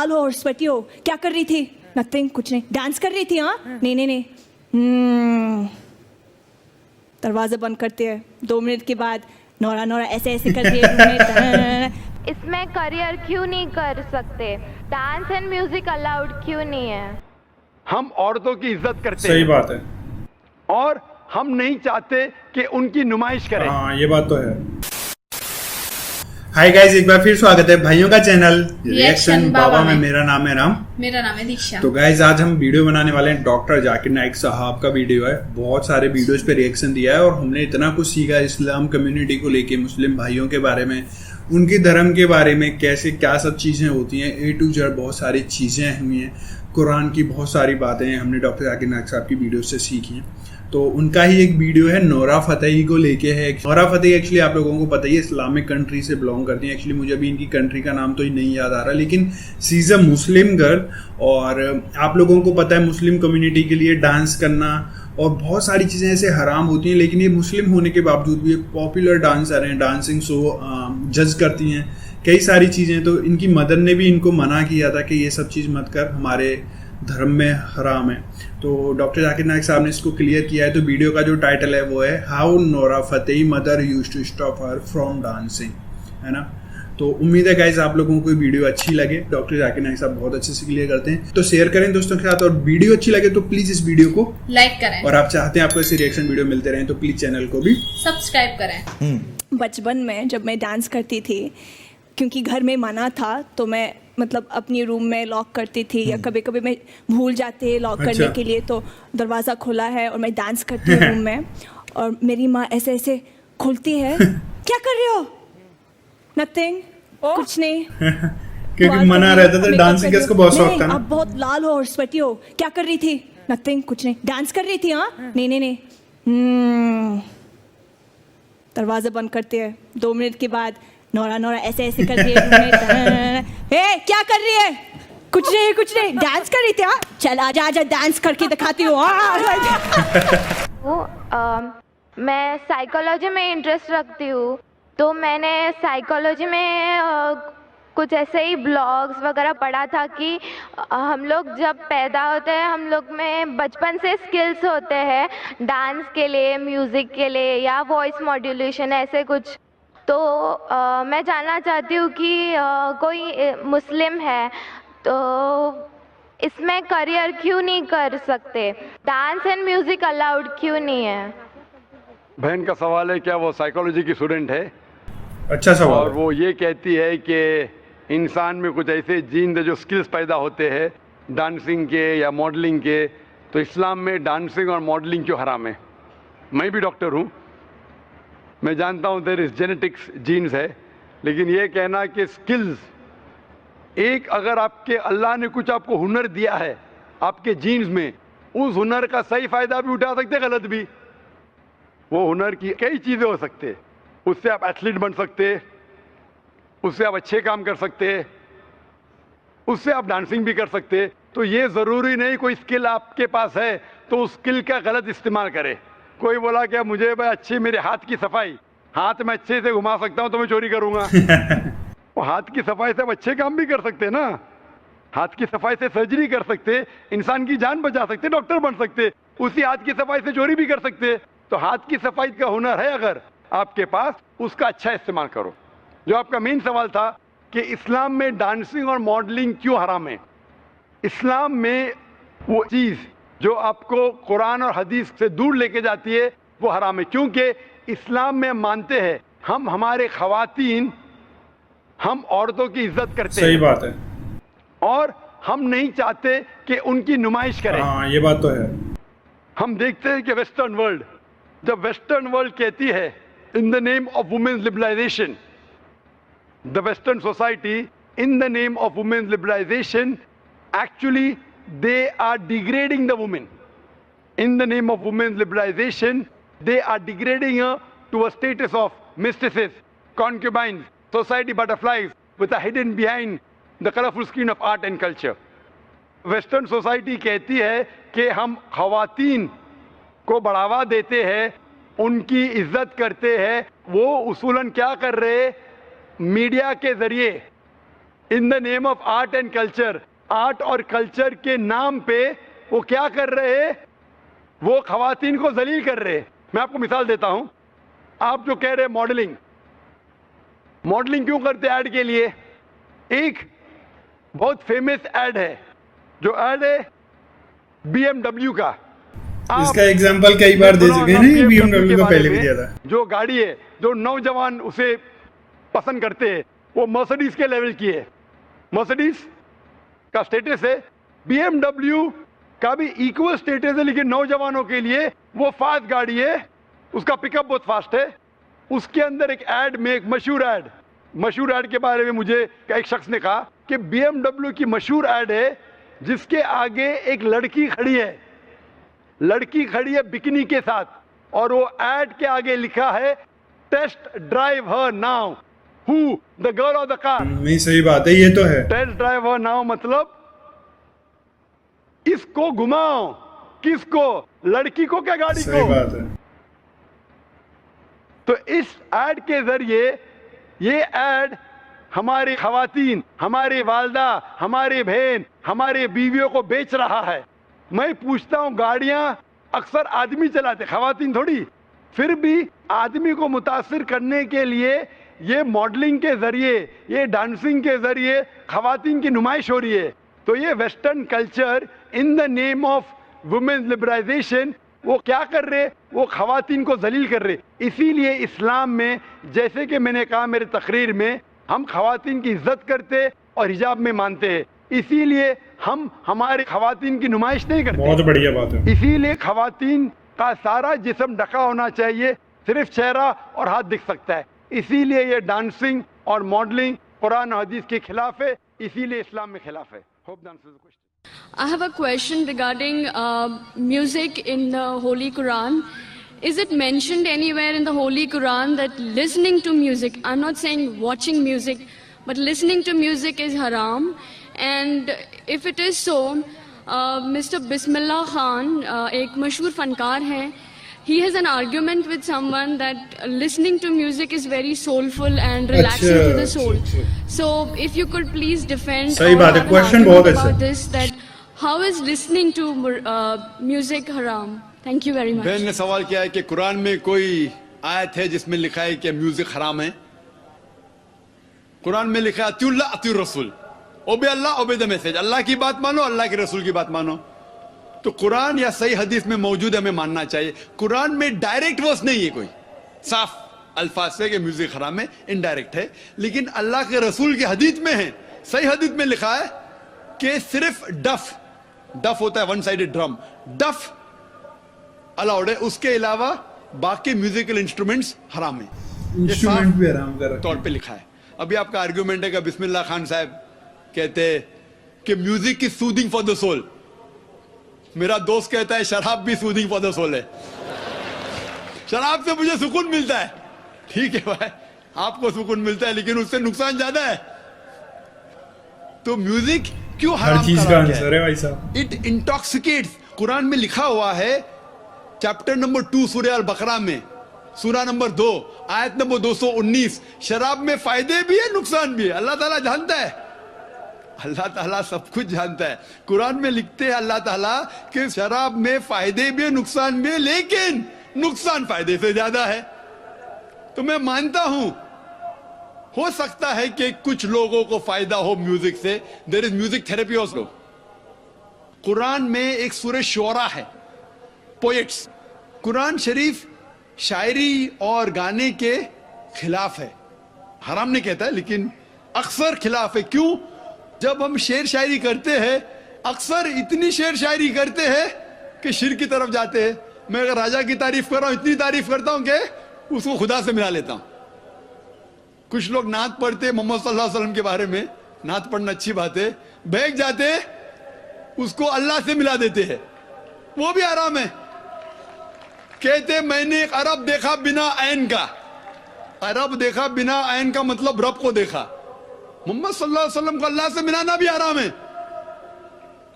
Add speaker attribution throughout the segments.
Speaker 1: लाल हो और स्वेटी हो, क्या कर रही थी? नथिंग, कुछ नहीं, डांस कर रही थी। हाँ, नहीं नहीं नहीं। दरवाजा बंद करते हैं, 2 मिनट के बाद नोरा नोरा ऐसे ऐसे करती है रूम में।
Speaker 2: इसमें करियर क्यों नहीं कर सकते? डांस एंड म्यूजिक अलाउड क्यों नहीं है?
Speaker 3: हम औरतों की इज्जत करते
Speaker 4: सही
Speaker 3: हैं
Speaker 4: बात है।
Speaker 3: और हम नहीं चाहते कि उनकी नुमाइश करें।
Speaker 4: हाँ, ये बात तो है। हाय गाइस, एक बार फिर स्वागत है भाइयों का चैनल रिएक्शन बाबा में। मेरा नाम है राम।
Speaker 5: मेरा नाम है दीक्षा।
Speaker 4: तो गाइस, आज हम वीडियो बनाने वाले हैं। डॉक्टर जाकिर नाइक साहब का वीडियो है। बहुत सारे वीडियोस पे रिएक्शन दिया है और हमने इतना कुछ सीखा इस्लाम कम्युनिटी को लेके, मुस्लिम भाइयों के बारे में, उनके धर्म के बारे में, कैसे क्या सब चीजें होती हैं, A to Z बहुत सारी चीजें हुई हैं। कुरान की बहुत सारी बातें हमने डॉक्टर जाकिर नाइक साहब की वीडियो से सीखी हैं। तो उनका ही एक वीडियो है नोरा फतेही को लेके है। नोरा फतेही एक्चुअली आप लोगों को पता ही है, इस्लामिक कंट्री से बिलोंग करती हैं। एक्चुअली मुझे अभी इनकी कंट्री का नाम तो ही नहीं याद आ रहा, लेकिन she is a Muslim girl. और आप लोगों को पता है मुस्लिम कम्युनिटी के लिए डांस करना और बहुत सारी चीज़ें ऐसे हराम होती हैं, लेकिन ये मुस्लिम होने के बावजूद भी एक पॉपुलर डांसर हैं, डांसिंग शो जज करती हैं, कई सारी चीज़ें। तो इनकी मदर ने भी इनको मना किया था कि ये सब चीज़ मत कर, हमारे धर्म में हराम है। तो डॉक्टर जाकिर नाइक साहब ने इसको क्लियर किया है। तो वीडियो का जो टाइटल है वो है how Nora Fatehi mother used to stop her from dancing, है ना। तो उम्मीद है गाइस आप लोगों को वीडियो अच्छी लगे। डॉक्टर जाकिर नाइक साहब बहुत अच्छे से क्लियर करते हैं। तो शेयर करें दोस्तों के साथ, और वीडियो अच्छी लगे तो प्लीज इस वीडियो को
Speaker 5: लाइक करें,
Speaker 4: और आप चाहते हैं आपको ऐसे रिएक्शन वीडियो मिलते रहें तो प्लीज चैनल को भी
Speaker 5: सब्सक्राइब करें।
Speaker 1: बचपन में जब मैं डांस करती थी, क्योंकि घर में मना था, तो मैं मतलब अपनी रूम में लॉक करती थी, या कभी कभी मैं भूल जाते लॉक करने के लिए, तो दरवाज़ा खुला है और मैं डांस करती हूँ रूम में, और मेरी माँ ऐसे ऐसे खोलती है। क्या कर रहे हो? नथिंग, कुछ नहीं।
Speaker 4: क्योंकि मना रहता था डांसिंग, किसको बहुत शौक था ना।
Speaker 1: आप बहुत लाल हो और स्वेटी हो, क्या कर रही थी? नथिंग, कुछ नहीं, डांस कर रही थी। हाँ, नहीं नहीं नहीं। दरवाजा बंद करते हैं, 2 मिनट के बाद नोरा नोरा ऐसे ऐसे करती है रूम में। क्या कर रही है? कुछ नहीं कुछ नहीं, डांस कर रही थी। हाँ, चल आजा आजा, डांस करके दिखाती हूँ।
Speaker 2: मैं साइकोलॉजी में इंटरेस्ट रखती हूँ, तो मैंने साइकोलॉजी में कुछ ऐसे ही ब्लॉग्स वगैरह पढ़ा था कि हम लोग जब पैदा होते हैं, हम लोग में बचपन से स्किल्स होते हैं डांस के लिए, म्यूज़िक के लिए, या वॉइस मॉड्यूलेशन, ऐसे कुछ। तो मैं जानना चाहती हूँ कि कोई मुस्लिम है तो इसमें करियर क्यों नहीं कर सकते? डांस एंड म्यूज़िक अलाउड क्यों नहीं है?
Speaker 3: बहन का सवाल है, क्या वो साइकोलॉजी की स्टूडेंट है
Speaker 4: अच्छा सवाल
Speaker 3: और
Speaker 4: है।
Speaker 3: वो ये कहती है कि इंसान में कुछ ऐसे जीन जो स्किल्स पैदा होते हैं डांसिंग के या मॉडलिंग के, तो इस्लाम में डांसिंग और मॉडलिंग क्यों हराम है? मैं भी डॉक्टर हूँ, मैं जानता हूँ देयर इज जेनेटिक्स, जीन्स है, लेकिन ये कहना कि स्किल्स, एक अगर आपके अल्लाह ने कुछ आपको हुनर दिया है आपके जीन्स में, उस हुनर का सही फायदा भी उठा सकते, गलत भी। वो हुनर की कई चीज़ें हो सकते, उससे आप एथलीट बन सकते, उससे आप अच्छे काम कर सकते, उससे आप डांसिंग भी कर सकते। तो ये ज़रूरी नहीं कोई स्किल आपके पास है तो उस स्किल का गलत इस्तेमाल करे। कोई बोला क्या मुझे भाई अच्छी, मेरे हाथ की सफाई, हाथ में अच्छे से घुमा सकता हूँ तो मैं चोरी करूंगा। वो हाथ की सफाई से आप अच्छे काम भी कर सकते ना। हाथ की सफाई से सर्जरी कर सकते, इंसान की जान बचा सकते, डॉक्टर बन सकते, उसी हाथ की सफाई से चोरी भी कर सकते। तो हाथ की सफाई का हुनर है अगर आपके पास, उसका अच्छा इस्तेमाल करो। जो आपका मेन सवाल था कि इस्लाम में डांसिंग और मॉडलिंग क्यों हराम है, इस्लाम में वो चीज़ जो आपको कुरान और हदीस से दूर लेके जाती है वो हराम है। क्योंकि इस्लाम में मानते हैं हम, हमारे ख़वातीन, हम औरतों की इज्जत करते हैं।
Speaker 4: सही बात है।
Speaker 3: और हम नहीं चाहते कि उनकी नुमाइश करें।
Speaker 4: हाँ, ये बात तो है।
Speaker 3: हम देखते हैं कि वेस्टर्न वर्ल्ड, जब वेस्टर्न वर्ल्ड कहती है in the name of women's liberalisation, the western society in the name of women's liberalisation, actually they are degrading the woman. In the name of women's liberalization, they are degrading her to a status of mistresses, concubines, society butterflies with a hidden behind the colorful screen of art and culture. Western society कहती है कि हम ख़वातीन को बढ़ावा देते हैं, उनकी इज्जत करते हैं। वो उसूलन क्या कर रहे, मीडिया के ज़रिए इन the name of art and culture, art और कल्चर के नाम पे वो क्या कर रहे हैं, वो खवातीन को जलील कर रहे हैं। मैं आपको मिसाल देता हूं। आप जो कह रहे हैं मॉडलिंग, मॉडलिंग क्यों करते हैं ऐड के लिए? एक बहुत फेमस ऐड है, जो ऐड है BMW का।
Speaker 4: इसका एग्जांपल कई बार दे चुके हैं ना, BMW का पहले भी दिया था।
Speaker 3: जो गाड़ी है, जो नौजवान उसे पसंद करते हैं, वो मर्सिडीज के लेवल की है। मर्सिडीज का स्टेटस है, BMW का भी इक्वल स्टेटस है, लेकिन नौजवानों के लिए वो फास्ट गाड़ी है, उसका पिकअप बहुत फास्ट है। उसके अंदर एक ऐड में, एक मशहूर ऐड के बारे में मुझे एक शख्स ने कहा कि BMW की मशहूर ऐड है जिसके आगे एक लड़की खड़ी है बिकिनी के साथ, और वो ऐड के आगे लिखा है test drive her now, who the girl of the car.
Speaker 4: नहीं, सही बात है, ये तो है।
Speaker 3: टेस्ट ड्राइव हर नाउ मतलब इसको घुमाओ। किसको? लड़की को क्या गाड़ी को?
Speaker 4: सही बात है।
Speaker 3: तो इस ऐड के जरिए ये ऐड हमारी खवातीन, हमारे वालदा, हमारे बहन, हमारे बीवियों को बेच रहा है। मैं पूछता हूं, गाड़ियां अक्सर आदमी चलाते, खवातीन थोड़ी। फिर भी आदमी को मुतासिर करने के लिए ये मॉडलिंग के जरिए, ये डांसिंग के जरिए खवातीन की नुमाइश हो रही है। तो ये western culture in the name of women's liberalisation, वो क्या कर रहे? वो खवातीन को जलील कर रहे। इसीलिए इस्लाम में, जैसे कि मैंने कहा मेरे तकरीर में, हम खवातीन की इज्जत करते और हिजाब में मानते हैं। इसीलिए हम हमारे खवातीन की नुमाइश नहीं करते।
Speaker 4: बहुत बढ़िया बात है।
Speaker 3: इसीलिए खवातीन का सारा जिस्म ढका होना चाहिए, सिर्फ चेहरा और हाथ दिख सकता है। इसीलिए ये डांसिंग और मॉडलिंग कुरान और हदीस के खिलाफ है, इसीलिए इस्लाम में खिलाफ है। Hope the answer the question.
Speaker 6: I have a question regarding music in the Holy Quran. Is it mentioned anywhere in the Holy Quran that listening to music, I'm not saying watching music, but listening to music is haram? And if it is so, Mr. Bismillah Khan, एक मशहूर फनकार है, he has an argument with someone that listening to music is very soulful and relaxing to the soul. So if you could please defend
Speaker 4: सही बात है, question बहुत अच्छा
Speaker 6: about this, that how is listening to music haram? Thank you very much.
Speaker 3: बहन ने सवाल किया है कि कुरान में कोई आयत है जिसमें लिखा है कि म्यूजिक हराम है। कुरान में लिखा है अतिउल्लाह अतिउर रसूल, ओबे अल्लाह ओबे द मैसेज, अल्लाह की बात मानो, अल्लाह के रसूल की बात मानो। तो कुरान या सही हदीस में मौजूद है, हमें मानना चाहिए। कुरान में डायरेक्ट वर्स नहीं है कोई साफ अल्फाज से कि म्यूजिक हराम है, इनडायरेक्ट है। लेकिन अल्लाह के रसूल की हदीस में है, सही हदीस में लिखा है कि सिर्फ डफ होता है वन साइडेड ड्रम, डफ अलाउड है, उसके अलावा बाकी म्यूजिकल इंस्ट्रूमेंट्स हराम है।
Speaker 4: इंस्ट्रूमेंट भी हराम कर
Speaker 3: तौर पे लिखा है। अभी आपका आर्ग्यूमेंट है कि बिस्मिल्लाह खान साहब कहते हैं कि music is soothing for the soul. मेरा दोस्त कहता है शराब भी सूदिंग फॉर द सोल है, शराब से मुझे सुकून मिलता है। ठीक है भाई, आपको सुकून मिलता है, लेकिन उससे नुकसान ज्यादा है। तो म्यूजिक क्यों हराम
Speaker 4: हर चीज का आंसर है भाई साहब।
Speaker 3: इट इंटॉक्सिकेट्स। कुरान में लिखा हुआ है, चैप्टर नंबर 2 सूरह अल बकरा में, सूरा नंबर 2 आयत नंबर 219, शराब में फायदे भी है नुकसान भी है। अल्लाह ताला जानता है, अल्लाह ताला सब कुछ जानता है। कुरान में लिखते हैं अल्लाह ताला कि शराब में फायदे भी है नुकसान भी है, लेकिन नुकसान फायदे से ज्यादा है। तो मैं मानता हूं हो सकता है कि कुछ लोगों को फायदा हो म्यूजिक से, there is music therapy also. Quran में एक सूरह शुअरा है, पोएट्स। कुरान शरीफ शायरी और गाने के खिलाफ है, हराम नहीं कहता है, लेकिन अक्सर खिलाफ है। क्यों? जब हम शेर शायरी करते हैं, अक्सर इतनी शेर शायरी करते हैं कि शिर की तरफ जाते हैं। मैं अगर राजा की तारीफ कर रहा हूं, इतनी तारीफ करता हूं कि उसको खुदा से मिला लेता हूं। कुछ लोग नात पढ़ते मोहम्मद सल्लल्लाहु अलैहि वसल्लम के बारे में, नात पढ़ना अच्छी बात है, बहक जाते उसको अल्लाह से मिला देते हैं, वो भी हराम है। कहते मैंने एक अरब देखा बिना ऐन का। अरब देखा बिना ऐन का मतलब रब को देखा। मोहम्मद सल्लल्लाहु अलैहि वसल्लम को अल्लाह से मिलाना भी हराम है।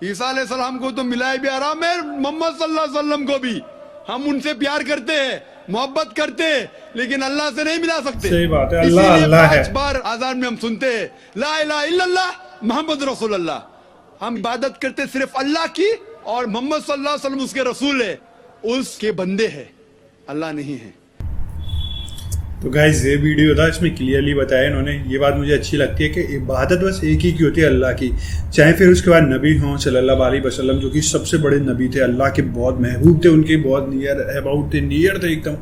Speaker 3: ईसा अलैहिस्सलाम को तो मिलाए भी हराम है, मोहम्मद सल्लल्लाहु अलैहि वसल्लम को भी। हम उनसे प्यार करते हैं, मोहब्बत करते लेकिन अल्लाह से नहीं मिला सकते।
Speaker 4: सही बात है, अल्लाह
Speaker 3: इसीलिए
Speaker 4: अल्लाह है।
Speaker 3: 5 बार आजान में हम सुनते हैं ला इलाहा इल्लल्लाह मोहम्मद रसूलुल्लाह। हम इबादत करते सिर्फ अल्लाह की और मोहम्मद सल्लल्लाहु अलैहि वसल्लम उसके रसूल है, उसके बंदे हैं, अल्लाह नहीं है।
Speaker 4: तो गाइस ये वीडियो था, इसमें क्लियरली बताया इन्होंने। ये बात मुझे अच्छी लगती है कि इबादत बस एक ही की होती है, अल्लाह की। चाहे फिर उसके बाद नबी हों सल्लल्लाहु अलैहि वसल्लम, जो कि सबसे बड़े नबी थे, अल्लाह के बहुत महबूब थे, उनके बहुत नियर अबाउट थे, नियर थे एकदम।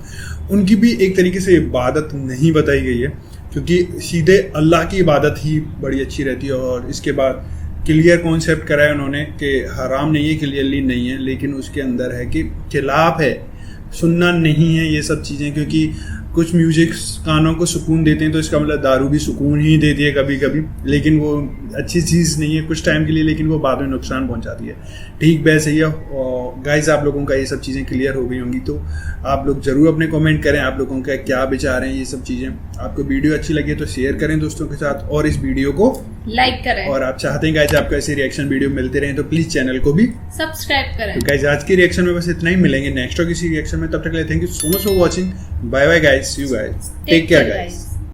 Speaker 4: उनकी भी एक तरीके से इबादत नहीं बताई गई है, क्योंकि सीधे अल्लाह की इबादत ही बड़ी अच्छी रहती है। और इसके बाद क्लियर कॉन्सेप्ट कराया उन्होंने कि हराम नहीं है, क्लियरली नहीं है, लेकिन उसके अंदर है कि खिलाफ है, सुनना नहीं है ये सब चीज़ें। क्योंकि कुछ म्यूजिक कानों को सुकून देते हैं, तो इसका मतलब दारू भी सुकून ही देती है कभी कभी, लेकिन वो अच्छी चीज़ नहीं है कुछ टाइम के लिए, लेकिन वो बाद में नुकसान पहुंचाती है। ठीक वैसे ही है। और गाइस आप लोगों का ये सब चीज़ें क्लियर हो गई होंगी, तो आप लोग ज़रूर अपने कमेंट करें, आप लोगों का क्या विचार हैं ये सब चीज़ें। आपको वीडियो अच्छी लगी तो शेयर करें दोस्तों के साथ, और इस वीडियो को
Speaker 5: लाइक करें
Speaker 4: और आप चाहते हैं गाइस आपको ऐसे रिएक्शन वीडियो मिलते रहें तो प्लीज़ चैनल को भी
Speaker 5: सब्सक्राइब करें।
Speaker 4: तो गाइस आज की रिएक्शन में बस इतना ही, मिलेंगे नेक्स्ट और किसी रिएक्शन में, तब तक के लिए thank you so much for watching. Bye bye guys, see you guys, take care guys.